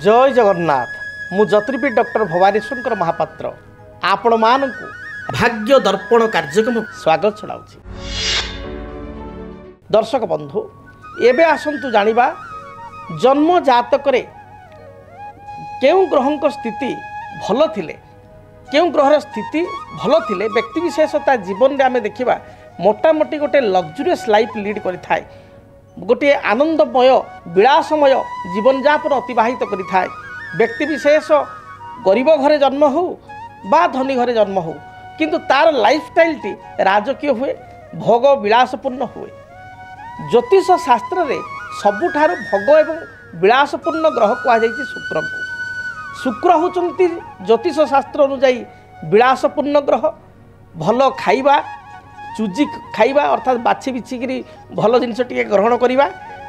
जय जगन्नाथ मु ज्योतिर्विद डॉक्टर भवानी शंकर महापात्र आपण मानकु भाग्य दर्पण कार्यक्रम स्वागत छड़ाऊँ। दर्शक बंधु एबे आसंतु जानिबा जन्म जातक केउं ग्रहंक स्थिति भल थिले केउं ग्रहर स्थिति भल थिले व्यक्ति विशेष ता जीवन रे आमे देखिबा मोटामोटी गोटे लग्जरियस लाइफ लीड करिथाय, गोटे आनंदमय विलासमय जीवन यापन अतिबाहित करिथाय। व्यक्ति विशेष गरीब घरे जन्म हो बा धनी घरे जन्म हो किंतु तार लाइफस्टाइल टी राजकीय हुए, भोग विलासपूर्ण हुए। ज्योतिष शास्त्र रे सबुठारु भोग एवं विलासपूर्ण ग्रह कहा जायछि शुक्र को। शुक्र होचंती ज्योतिष शास्त्र अनुसार विलासपूर्ण ग्रह। भल खाइबा, चुजी खाइबा अर्थात बाछि बिछिकी भल जिनस टिके ग्रहण करिबा,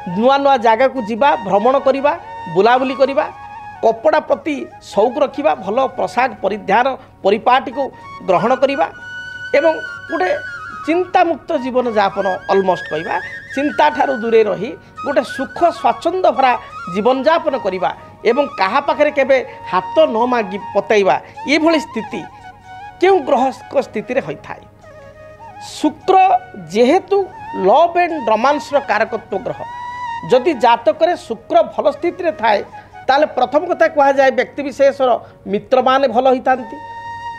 नुआ नुआ जगह को जीवा, भ्रमण करिबा, बुलाबुली करिबा, कपड़ा प्रति शौक रखिबा, भल पोशाक परिधान परिपाटी को ग्रहण करिबा एवं गोटे चिंतामुक्त जीवन यापन अलमोस्ट कहवा चिंता ठारू दूरे रही गोटे सुख स्वाच्छंद भरा जीवन यापन करिबा एवं कहा पाखरे केबे हाथ न मागी पताइबा ये भली स्थिति क्यों ग्रह स्थिति रे होइथाय। शुक्र जेहेतु लव एंड रोमांस कारकत्व ग्रह, जदि जातक शुक्र भल स्थिति रे थाए ताले प्रथम कथा कहा जाए व्यक्ति विशेषर मित्र माने भल होइतांती।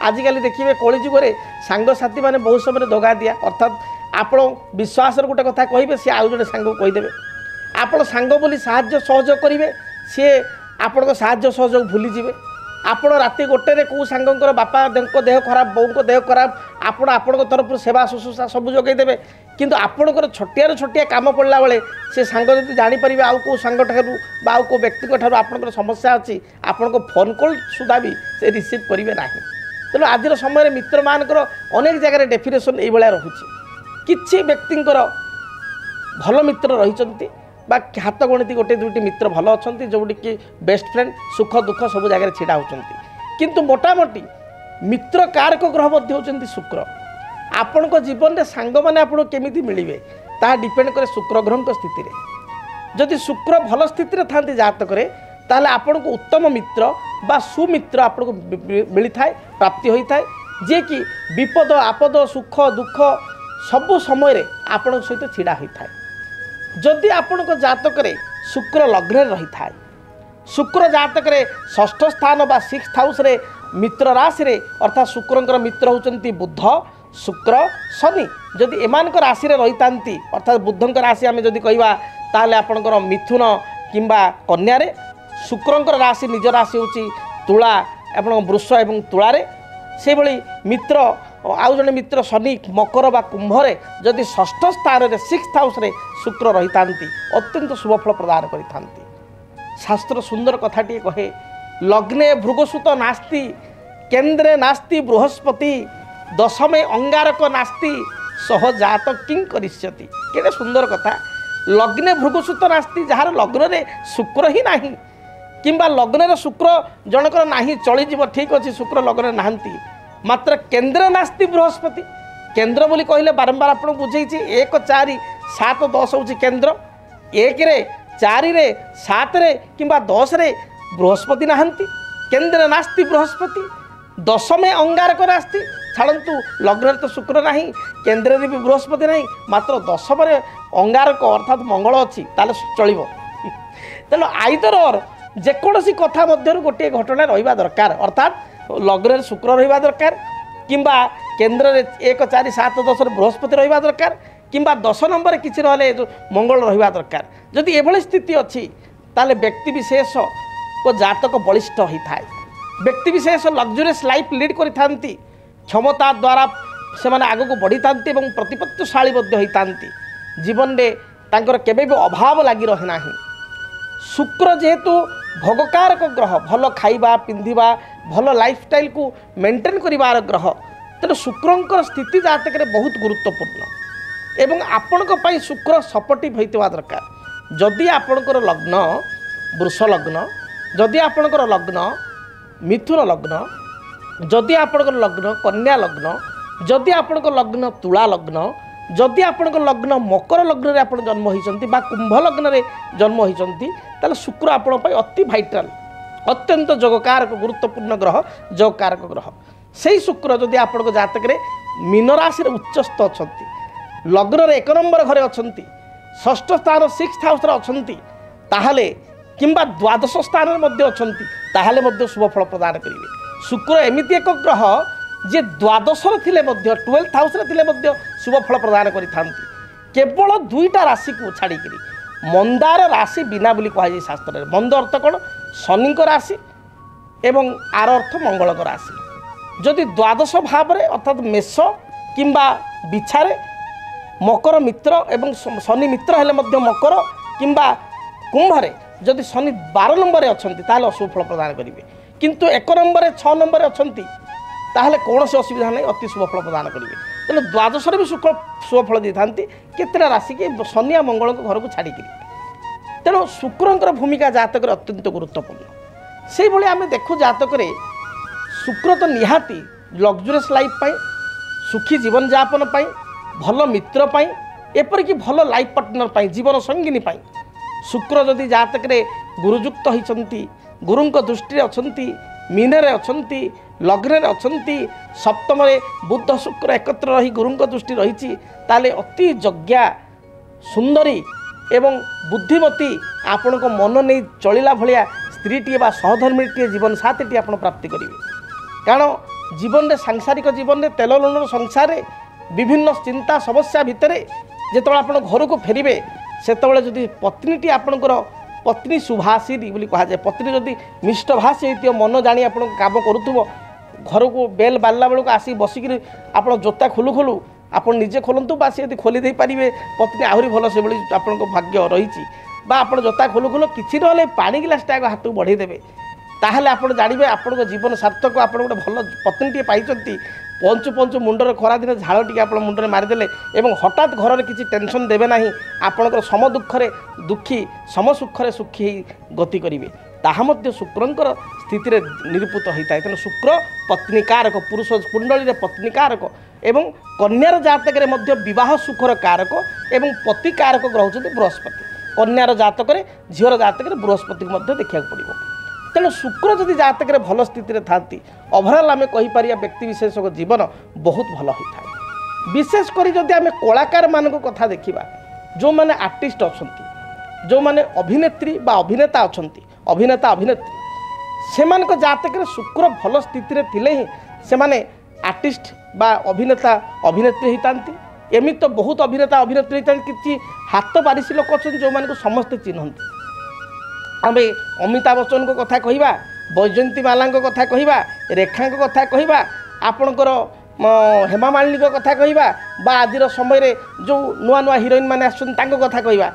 आजिकल देखिए कली जुगे सांगसाथी मैंने बहुत समय धोगा दिया अर्थात आप विश्वास गोटे कथा कहे सी आउ जो सांग कहीदेवे आप सांग बोली साहाय्य सहयोग करेंगे सी आपण साहाय्य सहयोग भूलीजे। आप राति गोटे कौ सांगर बापा देह खराब बों देह खराब आपण तरफ सेवा शुश्रूषा सब जोगेदेवे किंतु आपणकर छोटिया छोटिया काम पड़ला बेले से सांग जब जापर आउ कौ सांग ठारू बा आउ कौ व्यक्ति ठारू आपणकर समस्या अच्छी आपण को फोन कॉल सुधा भी से रिसीव करेंगे ना। तेणु आज समय मित्र मानकर अनेक जगह डेफिनेसन ये रोचे। किछि व्यक्तिंकर भल मित्र रही हाथ गणती गोटे दुईटी मित्र भल अच्छा जोटी कि बेस्ट फ्रेंड सुख दुख सब जगह छिड़ा होती किंतु मोटामोटी मित्र कारक ग्रह होती शुक्र। आपण जीवन में सांग मैंने आपको केमी मिले ता डिपेंड करे शुक्र ग्रह स्थिति रे। जदि शुक्र भल स्थिति रे थांती जातक ताले आपण को उत्तम मित्र बा सुमित्र आपको मिली थाए प्राप्ति होता है जे कि विपद आपद सुख दुख सबु समय आपण सहित छिड़ा होता है। जदि आपण जातक शुक्र लग्न रही थाए, शुक्र जातक षष्ठ स्थान बा 6th हाउस रे मित्र राशि रे अर्थात शुक्रंकर मित्र होचंती बुध शुक्र शनि। जदि एमानक राशि रे रही तांती अर्थात बुधंकर राशि आमे जदि कहवा ताले आपणकर मिथुन किंबा कन्या रे, शुक्रंकर राशि निज राशि होची तुला एवं वृष एवं तुलारे से भली मित्र आउ जने मित्र शनि मकर बा कुंभरे जदि षष्ठ स्थान रे 6th हाउस रे शुक्र रही तांती अत्यंत शुभफल प्रदान करि थांती। शास्त्र सुंदर कथाटी कहे लग्ने भृगसुत नास्ति केन्द्रे नास्ति बृहस्पति दशमे अंगारक नास्ति सह जात किं करिष्यति। केते सुंदर कथा। लग्ने भृगसुत नास्ति जार लग्न रे शुक्र ही नाही किंबा लग्न रे शुक्र जनकर नाही चलीजीव ठीक अच्छे शुक्र लग्न नाहंती मात्र केन्द्र नास्ति बृहस्पति। केन्द्र बोली कहले बारंबार आपको बुझे 1 4 7 10 हूँ केन्द्र 1 रे 4 रे 7 रे किंबा 10 रे बृहस्पति नाहंती केन्द्र नास्ति बृहस्पति दशमे अंगारक नास्ति छाड़ू लग्न तो शुक्र नहीं केन्द्र भी बृहस्पति नहीं मात्र दशमे अंगारक अर्थात मंगल अच्छी ताले चलो। तेणु आइदर और जेकोसी कथा मध्य गोटे घटना रहा दरकार अर्थात लग्न शुक्र रहा दरकार किंबा केन्द्र 1 4 7 10 बृहस्पति रहा दरकार किंबा 10 नंबर किसी ना मंगल रहा दरकार। जदि एभली स्थिति अच्छी ताले व्यक्ति विशेष को जातक बलिष्ठ होता है। व्यक्ति विशेष लग्जरियस लाइफ लीड करि क्षमता द्वारा से आग को बढ़ी था प्रतिपत्तिशाली होता जीवन में तांकर केबे भी अभाव लगी रहे ना। शुक्र जेहेतु भोगकारक ग्रह भल खाइबा पिंधिबा भल लाइफस्टाइल को मेंटेन करिवार ग्रह तेणु शुक्रंकर स्थिति जातक बहुत गुरुत्वपूर्ण एवं आपणक पई शुक्र सपोर्टिव होइतवा दरकार। जदि आपणकर लग्न वृष लग्न जदि आपणकर लग्न मिथुन लग्न जदि आपणकर लग्न कन्या लग्न जदि आपणकर लग्न तुला लग्न जदि आपणकर लग्न मकर लग्न रे आपण जन्म होइचंती बा कुंभ लग्न रे जन्म होइचंती ताले शुक्र आपण पई अति भाइटाल अत्यंत जोगकारक गुरुत्वपूर्ण ग्रह जोगकारक ग्रह से शुक्र जदि आपण जातक मीन राशि उच्चस्थ अच्छा लग्न एक नंबर घरे अच्छा षष्ठ स्थान 6th हाउस अच्छा ताहले किंबा द्वादश स्थान अच्छा शुभ फल प्रदान करेंगे। शुक्र एमती एक ग्रह जे द्वादश थिले 12th हाउस शुभ फल प्रदान करि केवल 2टा राशि को छाड़िकी मंदार राशि बिना बोली कहुए शास्त्र में। मंद अर्थ कौन शनि राशि एवं आर अर्थ मंगल राशि जदि द्वादश भाव में अर्थात मेष किंबा बिछारे मकर मित्र एवं शनि मित्र हेले मकर किंबा कुंभरे जदि शनि 12 नंबर अच्छा अशुभ फल प्रदान करेंगे किंतु 1 नंबर 6 नंबर अच्छा ताहले कौन से असुविधा नहीं अति शुभ फल प्रदान करेंगे। तेणु द्वादश भी शुभ फल देता केतटा राशि के शनि मंगल घर को छाड़िकी तेणु शुक्रंकर भूमिका जातक अत्यंत गुरुत्वपूर्ण से भाई आम देखु जातक शुक्र तो निहाती लग्जरियस लाइफ पाई सुखी जीवन यापन पाई भल मित्र पाई एपरिक भल लाइफ पार्टनर पाई जीवन संगिनी पाई शुक्र जदि जातक गुरुयुक्त होती गुरु दृष्टि अच्छा मीनरे अच्छा लग्न अच्छा सप्तम बुध शुक्र एकत्र रही गुरु दृष्टि रही ताले अति जज्ञा सुंदरी एवं बुद्धिमती आपण को मन नहीं चलला भाया स्त्रीटी सहधर्मीटी जीवन साथी आप प्राप्ति करेंगे। कारण जीवन में सांसारिक जीवन में तेल लुण संसार विभिन्न चिंता समस्या भितर जो आप घर को फेरबे से जदि पत्नीटी आपणकर पत्नी सुभाषिनी बोली कहा जाए पत्नी जदि मिष्टभाषी होती मन जानी आप काम करूँ घर को बेल बाल्ला बेलू आसी बसिक आप जोता खोलू खोलू आप निजे खोलतु बा सी खोली दे पारे पत्नी आहरी भल से आप भाग्य रही आप जोता खोलू खोलू कि ना पानी गिलासटा आग हाथ को बढ़ईदेवे ताहले आप जानवे आपण जीवन सार्थक आप गोटे भल पत्नी पाई पंचु पंचु मुंडर खरा दिन झाड़ टी आप मुंडे मारिदेले और हठात घर में किसी टेंशन देवे ना आपणकर सम दुखरे दुखी सम सुखरे सुखी गति करेंगे ताहा मध्य शुक्रंकर स्थिति निरूपित होता है। तेणु शुक्र पत्नी कारक पुरुष कुंडली पत्नी कारक एवं कन्यार जातक बह सुखर कारक एवं पति कारक ग्रह होती बृहस्पति कन्यार जातक झीर जातक बृहस्पति को देखा पड़ो। तेणु शुक्र जदि जातक भल स्थिति था ओभरऑल आम कहीपर व्यक्ति विशेष जीवन बहुत भल होता है। विशेषकर जदि आम कलाकार मान कथा देखा जो मैंने आर्टिस्ट अच्छा जो मैंने अभिनेत्री बा अभिनेता अच्छा अभिनेता अभिनेत्री से जातक शुक्र भल स्थिति थिले ही से आर्टिस्ट बा अभिनेता अभिनेत्री होता एमती तो बहुत अभिनेता अभिनेत्री होता कि हाथ बारिशी लोक अच्छा जो मानक समस्ते चिन्हती आम अमिताभ बच्चन को कथा कहवा बैजयंती माला कथा कहवा रेखा कथा कहवा आपणकर हेमा मालिनी कथा कहवा बा आज समय जो नुआ नुआ हिरोइन मैंने आसता कथा कहवा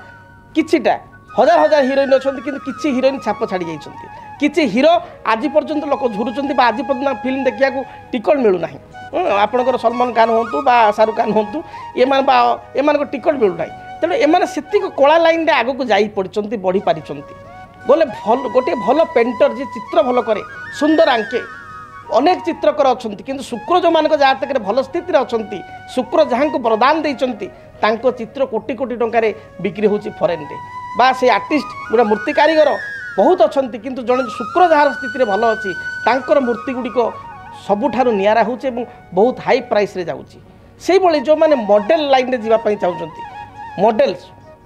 किछिटा हजार हजार हिरोइन अच्छा कि हिरोइन छाप छाड़ी जाइए किसी हिरो आज पर्यंत लोक झुरुंट आज पर्यटन फिल्म देखा टिकट मिलूना आपणकर सलमान खान हूँ बा शाहरुख खान हूँ एम टिकट मिलूना तेणु एम से कला लाइन में आग को जा पड़ी बढ़ी पारी बोले भल गोटे भल पेंटर जी चित्र भल करे सुंदर आंके अनेक चित्रकर अच्छा किंतु शुक्र जो मान जातक भल स्थित अच्छा शुक्र जहाँ को वरदान देते चित्र कोटी कोटी टंकार बिक्री होची फॉरेन रे बा से आर्टिस्ट गोटे मूर्ति कारीगर बहुत अच्छा किंतु जड़े शुक्र जार स्थिति भल अच्छी तांकर मूर्ति गुड़िक सबुठारु नियारा होचे बहुत हाई प्राइस रे जाउची से भाई जो मैंने मॉडल लाइन में जावाई चाहते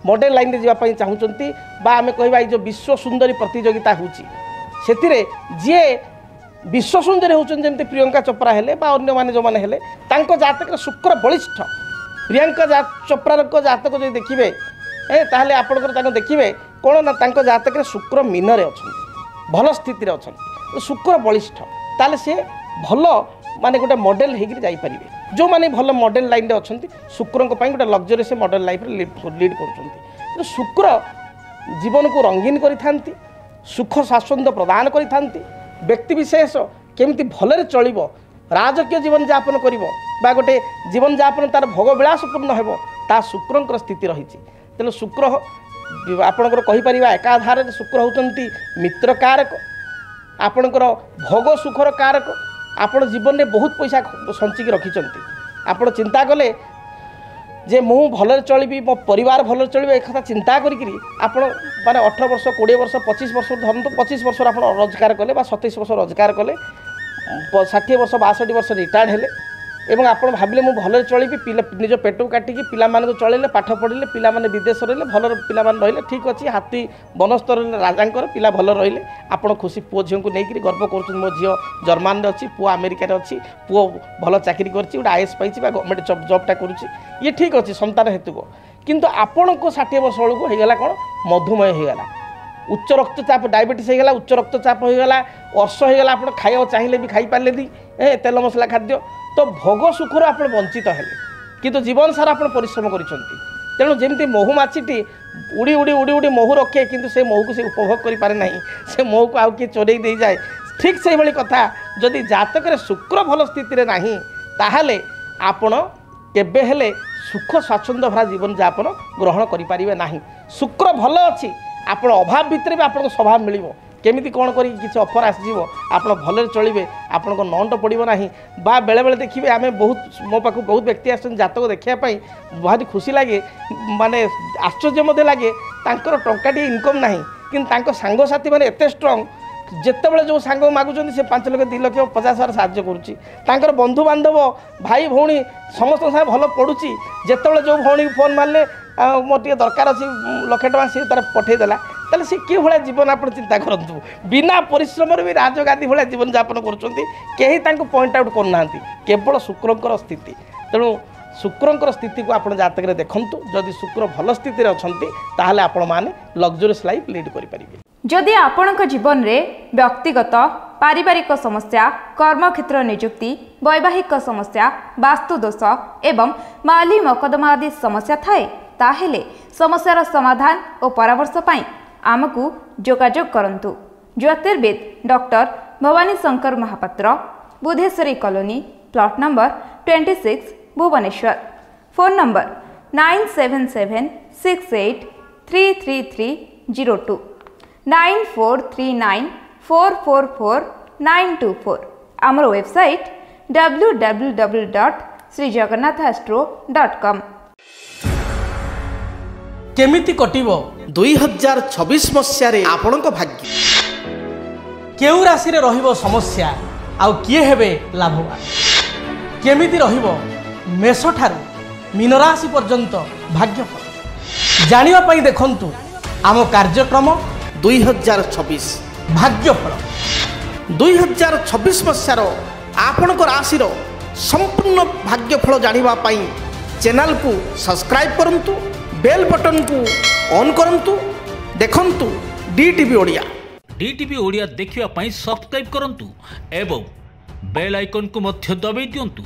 मॉडल लाइन में जावाई चाहते बा आम कहवा जो विश्व सुंदरी प्रतियोगिता होची से जी विश्व सुंदरी होचन जमती प्रियंका चोप्रा हेले बा अन्य माने जो माने हेले तांको जातक शुक्र बलिष्ठ प्रियंका चोप्रा को जातक जो देखिए ताहले आपणकर देखिए कौन ना तांको जातक शुक्र मीनरे अच्छा भल स्थिति अच्छा शुक्र बलिष्ठ ताले से भल माने गोटे मॉडल होकर जापारे जो मैंने भल मॉडल लाइन में अच्छा शुक्र गोटे लग्जरियस मॉडल लाइफ लीड कर शुक्र जीवन को रंगीन करि सुख स्वाच्छंद्य प्रदान करि व्यक्ति विशेष केमती भलरे चलिब राजकीय जीवन यापन कर गोटे जीवन यापन तार भोग विलासपूर्ण हो ता शुक्रंकर स्थिति रही तेणु शुक्र आपणकर कहीपर एकाधार शुक्र होती मित्र कारक आपणकर भोग सुखर कारक आपण जीवन में बहुत पैसा संचिक रखिंट आप चिंता कले जे मु भल चलि मो परिवार भल चलिए एक चिंता करी आपण माने 18 वर्ष 20 वर्ष 25 वर्ष धरतु 25 वर्ष आप रोजगार कले 27 वर्ष रोजगार कले 60 वर्ष 62 वर्ष रिटायर्ड हेले एवं आप भाविले मु भल चलि निज पेट काटिकी पिला मानक चलैले पाठ पढ़िले पिला माने विदेश रहिले भल पिला मान रहिले ठीक अच्छी हाथी बनस्तर राजांकर पिला भल रहिले आपण खुशी पुओ झियो को नेकरी गर्व करछन मो झियो जर्मन रे अछि पुओ अमेरिका रे अछि पुओ भल चाकरी करछि उडा आईएएस पाइछि बा गवर्नमेंट जॉबटा करूछि ये ठीक अच्छी संतान हेतु किंतु आपण को 60 वर्ष बेलू होगला कौन मधुमेह होगला उच्च रक्तचाप डायबिटीज होगला उच्च रक्तचाप होगला अर्श होगला आप खाइबा चाहिए भी खाई पारे नी तेल मसला खाद्य तो भोग सुखर आप वंचित हेले किंतु जीवन सारा आप परिश्रम करिसेंती तेणु जमी महुमाछीटी उड़ी उड़ी उड़ी उड़ी महू रखे किंतु से महू को से उपभोग करि पारे नहीं से महू को आउ किए चोरई दे जाए ठीक से भाई कथा जदि जातक शुक्र भल स्थिति नहीं ताहले आपण केबे हेले सुख स्वाच्छंद्य भरा जीवन यापन ग्रहण करें ना शुक्र भल अच्छी आप अभाव भितर भी आपको स्वभाव मिल केमी कौन कर किसी अफर आसो आप भले चलिए आपण को नंट पड़ो ना बा बेले बेले देखिए आम बहुत मो पाक बहुत व्यक्ति आसन जातक देखापी भारी खुशी लगे माने आश्चर्य लगे टंकाटी इनकम ना कि सांगसाथी मैंने एत स्ट्रंग जितेबाला जो सांग मागुं से 5 लाख 2 लाख 50,000 साहाଯ୍य करुँच बंधु बांधव भाई भौणी समस्त साथ भल पड़ुची जितेबाला जो भौणी फोन मारे मोर टे दरकार अच्छी 1 लाख टका सी तार पठेदेला ताले सी कि भाया जीवन आप चिंता करूँ बिना परिश्रम भी राजगादी भाया जीवन यापन करें पॉइंट आउट करना केवल शुक्रंकर स्थिति तेणु शुक्रंकर स्थिति को आप जातक देखूँ जदि शुक्र भल स्थिति अच्छा ताहले आपण माने लग्जरियस लाइफ लीड करेंगे जदि आपणक जीवन रे व्यक्तिगत पारिवारिक समस्या कर्मक्षेत्र नियुक्ति वैवाहिक समस्या वास्तुदोष एवं माली मकदमा आदि समस्या थाए ताहेले समस्यार समाधान और परामर्श पाई आमकु जोगाजोग करंतु। ज्योतिर्विद doctor Bhabani Shankar Mahapatra Budheswari colony plot number 26 Bhubaneswar phone number 9776833302 9439444924 आमर वेबसाइट www.srijagannathastro.com केमिति कटिबो 2026 मसिया आपणक भाग्य केउ राशि रे रहिबो समस्या आउ किए हेबे लाभवान केमिति रहिबो मेष ठारू मीन राशि पर्यंत भाग्यफल जानिबा पई देखंतु आम कार्यक्रम 2026 भाग्यफल 2026 मसियार आपणक राशि संपूर्ण भाग्यफल जानिबा पई चैनल को सब्सक्राइब करंतु बेल बटन को ऑन करंतु देखंतु डीटीवी ओडिया देखिवा पई सब्सक्राइब करंतु एवं बेल आइकन को मध्य दबाई दियंतु।